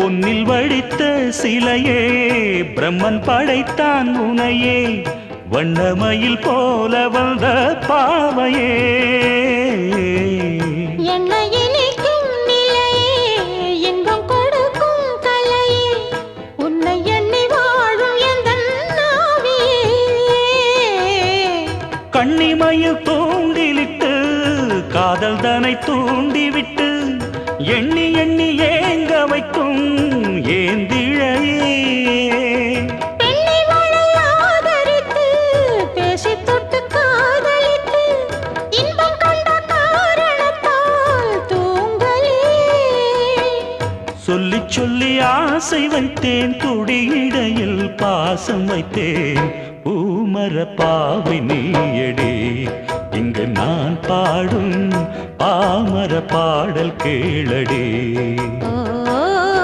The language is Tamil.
பொன்னில் வடித்த சிலையே பிரம்மன் படைத்தான் உனையே வண்ணமயில் போல வந்த பாவையே என்னை இனிக்கும் நிலையே இன்பம் கொடுக்கும் கலையே உன்னை எண்ணி வாழும் எந்தன் நாவியே கண்ணிமயில் தூண்டிலிட்டு காதல் தனை தூண்டிவிட்டு எண்ணி எண்ணி ஏங்க வைக்கும் ஏந்திழையே பெண்ணை மழை ஆதரித்து பேசி தொட்டு காதலித்து இன்பம் கண்ட காரணத்தால் தூங்கலே சொல்லி சொல்லி ஆசை வைத்தேன் துடியிடையில் பாசம் வைத்தேன் பூமர பாவை நீயடி இங்கு நான் பாடும் பாமர பாடல் கேளடி